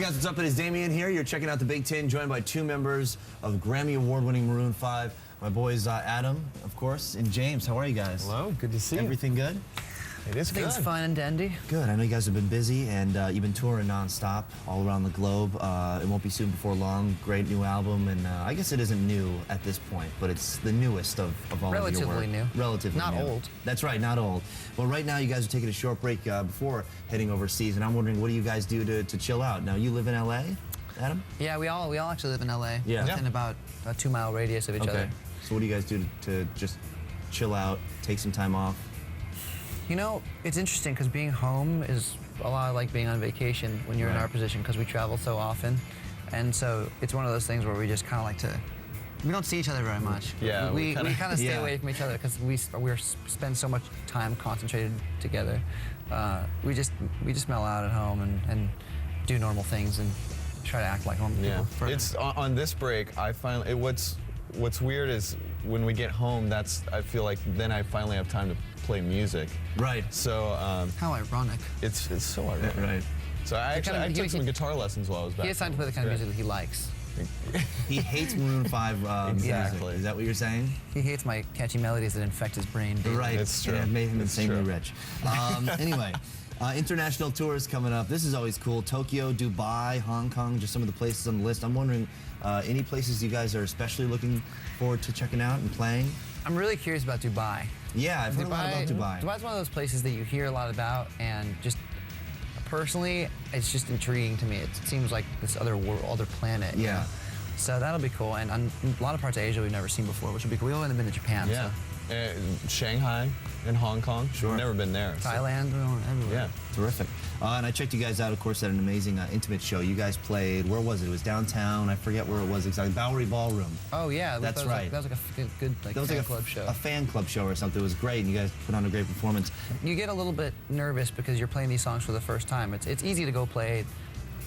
guys, what's up? It is Damien here. You're checking out the Big Ten, joined by two members of Grammy Award-winning Maroon 5. My boys Adam, of course, and James. How are you guys? Hello, good to see you. Everything good? It is good. Everything's fine and dandy. Good. I know you guys have been busy, and you've been touring nonstop all around the globe. It won't be soon before long. Great new album, and I guess it isn't new at this point, but it's the newest of all of your work. Relatively new. Relatively Not new. old. That's right, not old. Well, right now you guys are taking a short break before heading overseas, and I'm wondering, what do you guys do to chill out? Now, you live in LA, Adam? Yeah, we all actually live in LA. Yeah. Within about a 2-mile radius of each other. So what do you guys do to just chill out, take some time off? You know, it's interesting because being home is a lot like being on vacation when you're in our position, because we travel so often. And so it's one of those things where we just kind of like to, we don't see each other very much. Yeah, we kind of stay yeah. away from each other because we spend so much time concentrated together. We just mellow out at home and do normal things and try to act like normal people. Yeah, it's on this break. I finally what's weird is when we get home. I feel like then I finally have time to play music. Right. So How ironic. it's so ironic. Right. So I took some guitar lessons while I was back. He has time to play the kind of music that he likes. He hates Maroon 5 Exactly. music. Is that what you're saying? He hates my catchy melodies that infect his brain daily. Right. It's true. And it made him It's insanely true. rich. Anyway, international tours coming up. This is always cool. Tokyo, Dubai, Hong Kong, just some of the places on the list. I'm wondering, any places you guys are especially looking forward to checking out and playing? I'm really curious about Dubai. Yeah, I've heard a lot about Dubai. Dubai's one of those places that you hear a lot about, and just personally, it's just intriguing to me. It seems like this other world, other planet. you Yeah. know? So that'll be cool, and a lot of parts of Asia we've never seen before, which would be cool. We've only been to Japan. Yeah. Shanghai and Hong Kong. Sure. Never been there. So Thailand, we're going everywhere. Yeah. Terrific. And I checked you guys out, of course, at an amazing intimate show. You guys played, where was it? It was downtown. I forget where it was exactly. Bowery Ballroom. Oh yeah, That's right. That was like a good That was fan like club show. a fan club show or something. It was great, and you guys put on a great performance. You get a little bit nervous because you're playing these songs for the first time. It's easy to go play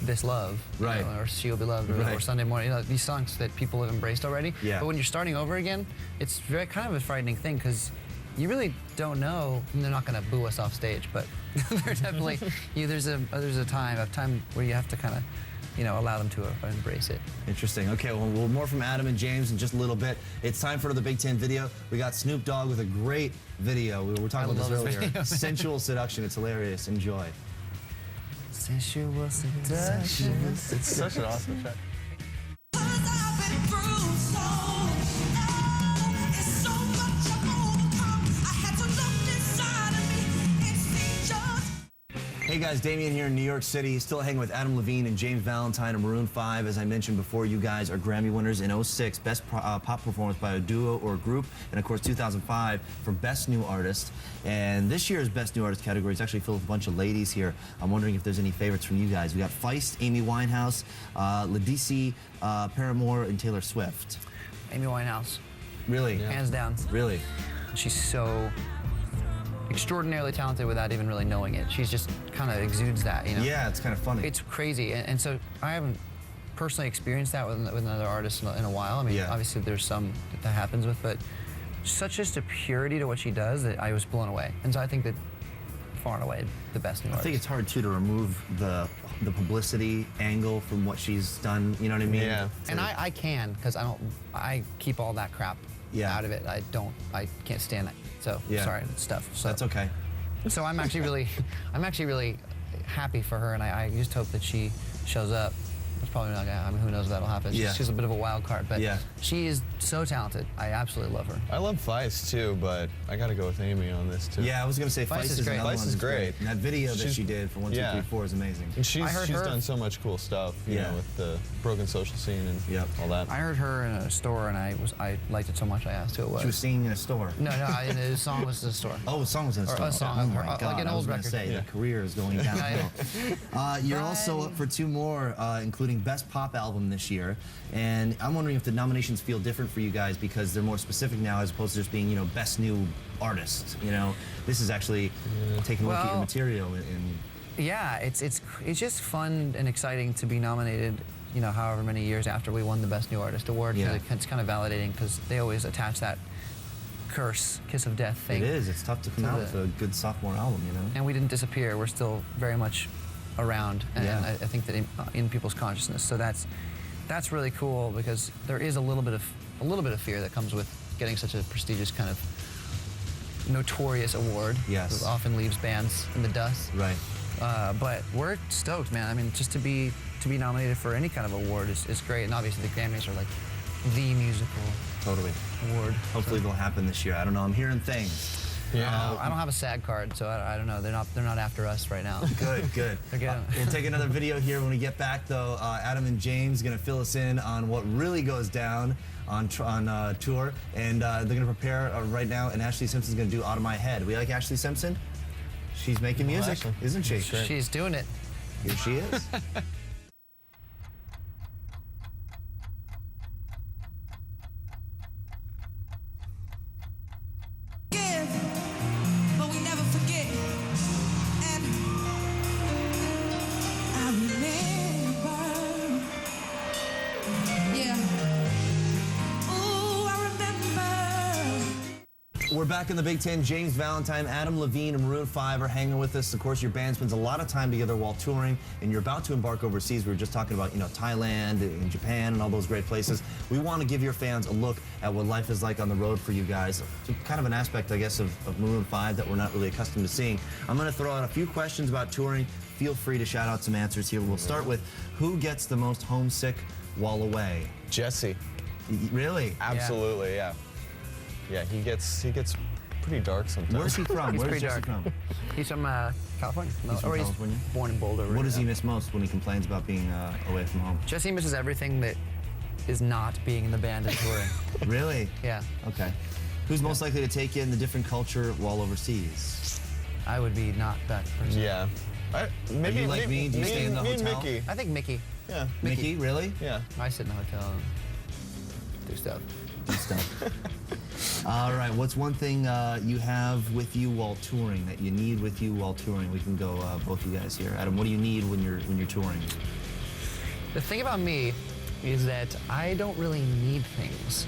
This Love, you Right. know, or She'll Be Loved, or, Right. or Sunday Morning. You know, these songs that people have embraced already. Yeah. But when you're starting over again, it's kind of a frightening thing because you really don't know. And they're not going to boo us off stage, but they're definitely. There's a time where you have to kind of, allow them to embrace it. Interesting. Okay, well, more from Adam and James in just a little bit. It's time for the Big Ten video. We got Snoop Dogg with a great video. We were talking about this love this earlier. video. Sensual Seduction. It's hilarious. Enjoy. Sensual seduction. It's such an awesome track. Hey guys, Damien here in New York City, still hanging with Adam Levine and James Valentine of Maroon 5. As I mentioned before, you guys are Grammy winners in '06, Best Pop Performance by a Duo or Group, and of course 2005 for Best New Artist. And this year's Best New Artist category is actually filled with a bunch of ladies here. I'm wondering if there's any favorites from you guys. We got Feist, Amy Winehouse, Ledisi, Paramore, and Taylor Swift. Amy Winehouse, Really? Yeah. hands down. Really? She's so extraordinarily talented without even really knowing it. She's just kind of exudes that, Yeah, it's kind of funny. It's crazy, and so I haven't personally experienced that with another artist in a while. I mean, Yeah. obviously there's some that happens with, but such just a purity to what she does that I was blown away. And so I think that far and away the best new I artist. think it's hard too to remove the publicity angle from what she's done. You know what I mean? Yeah. And I can, because I keep all that crap out of it. I can't stand it. So sorry, stuff. So That's okay. So I'm actually really happy for her, and I just hope that she shows up. It's probably not gonna, I mean, who knows if that'll happen. Yeah. She's a bit of a wild card, but she is so talented. I absolutely love her. I love Feist too, but I got to go with Amy on this too. Yeah, I was gonna say Feist Feist is is great. another Feist one is that's great. And that video that She's- she did for 1, 2, 3, 4 is amazing. And she's her- done so much cool stuff, you know, with the broken social scene and all that. I heard her in a store, and I liked it so much I asked who it was. She was singing in a store. No, the song was in the store. Oh, a song was in a Or store. a song, Oh or my like God! an I was old gonna record. say Yeah. the career is going downhill. You're also up for 2 more, including Best Pop Album this year. And I'm wondering if the nominations feel different for you guys because they're more specific now, as opposed to just being, Best New Artist. This is actually taking a look at your material and. Yeah, it's just fun and exciting to be nominated, however many years after we won the Best New Artist award. Yeah. It's kind of validating because they always attach that kiss of death thing. It is. It's tough to come out with a good sophomore album, And we didn't disappear. We're still very much around, and Yeah. I think that in people's consciousness. So that's really cool because there is a little bit of fear that comes with getting such a prestigious kind of notorious award. Yes. That often leaves bands in the dust. Right. But we're stoked, man. I mean, just to be nominated for any kind of award is great, and obviously the Grammys are like the musical Totally. award. Hopefully they'll happen this year. I don't know. I'm hearing things. Yeah. I don't have a SAG card, so I don't know. They're not after us right now. Good, good. They're good. We'll take another video here when we get back, though. Adam and James are going to fill us in on what really goes down on tour, and they're going to prepare right now, and Ashley Simpson's going to do Out of My Head. We like Ashley Simpson? She's making music, Ashley. isn't she? She's doing it. Here she is. But we never forget. And I remember. Yeah. Ooh, I remember. We're back in the Big Ten. James Valentine, Adam Levine, and Maroon 5 are hanging with us. Of course, your band spends a lot of time together while touring, and you're about to embark overseas. We were just talking about, Thailand and Japan and all those great places. We want to give your fans a look at what life is like on the road for you guys. It's kind of an aspect, I guess, of Maroon 5 that we're not really accustomed to seeing. I'm going to throw out a few questions about touring. Feel free to shout out some answers here. We'll start with, who gets the most homesick while away? Jesse. Really? Absolutely, yeah. Yeah, he gets pretty dark sometimes. Where's he from? He's Where's pretty Jesse dark. from? He's from California. He's from Or California? Born in Boulder. What does he miss most when he complains about being away from home? Jesse misses everything that is not being in the band and touring. Really? Yeah. Okay. Who's most likely to take in the different culture while overseas? I would be not that person. Yeah. Maybe you like me? Do you stay in the me and hotel? Mickey. I think Mickey. Yeah. Mickey, really? Yeah. I sit in the hotel and do stuff. Good stuff. All right, what's one thing you have with you while touring, that you need with you while touring? We can go both you guys here. Adam, what do you need when you're touring? The thing about me is that I don't really need things.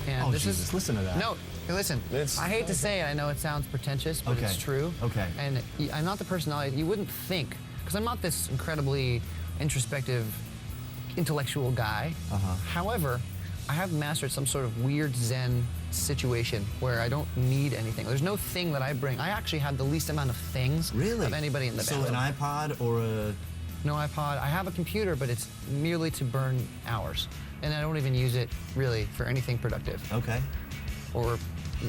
And Oh, this Jesus, is listen to that. No, hey, listen. It's- I hate to say it. I know it sounds pretentious, but Okay, it's true. okay. And I'm not the personality you wouldn't think, because I'm not this incredibly introspective, intellectual guy. However, I have mastered some sort of weird Zen situation where I don't need anything. There's no thing that I bring. I actually have the least amount of things Really? of anybody in the So band. an iPod or a... No iPod. I have a computer, but it's merely to burn hours. And I don't even use it really for anything productive Okay. or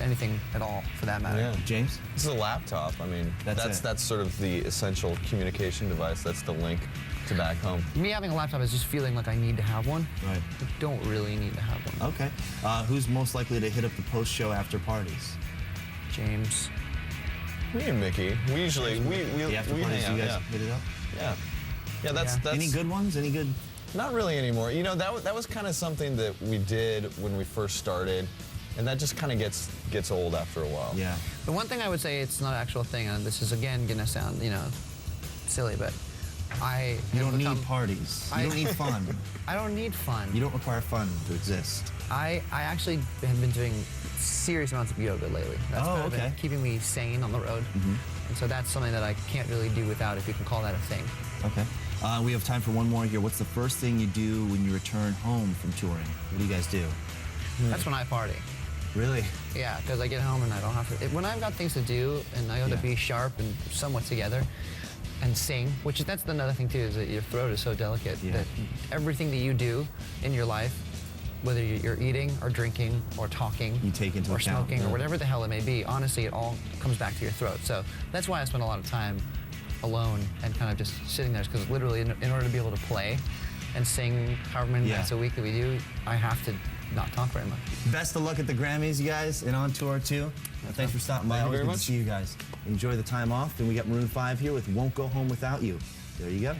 anything at all for that matter. Yeah. James? This is a laptop. I mean, That's it. that's sort of the essential communication device. That's the link to back home. Me having a laptop is just feeling like I need to have one. Right. I don't really need to have one. Okay. Who's most likely to hit up the post-show after parties? James. Me and Mickey. We usually The after we parties, hang you out. guys Yeah. hit it up? Yeah. Yeah. That's Yeah. that's Any good ones? Any good... Not really anymore. You know, that was kind of something that we did when we first started, and that just kind of gets old after a while. Yeah. The one thing I would say, it's not an actual thing, and this is again gonna sound, silly, but I You have don't become- need parties. You don't need fun. I don't need fun. You don't require fun to exist. I actually have been doing serious amounts of yoga lately. That's Oh, kind of been okay. keeping me sane on the road. And so that's something that I can't really do without, if you can call that a thing. Okay. We have time for one more here. What's the first thing you do when you return home from touring? What do you guys do? That's when I party. Really? Yeah, because I get home and I don't have to. When I've got things to do and I got Yeah. to be sharp and somewhat together and sing, that's another thing too, is that your throat is so delicate Yeah. that everything that you do in your life, whether you're eating or drinking or talking You take into or account, smoking yeah. or whatever the hell it may be, honestly, it all comes back to your throat. So that's why I spend a lot of time alone and kind of just sitting there, because literally in order to be able to play and sing however many Yeah. nights a week that we do, I have to not talk very much. Best of luck at the Grammys, you guys, and on tour too. Thanks for stopping by. Thank you Always very good much. to see you guys. Enjoy the time off. And we got Maroon 5 here with Won't Go Home Without You. There you go.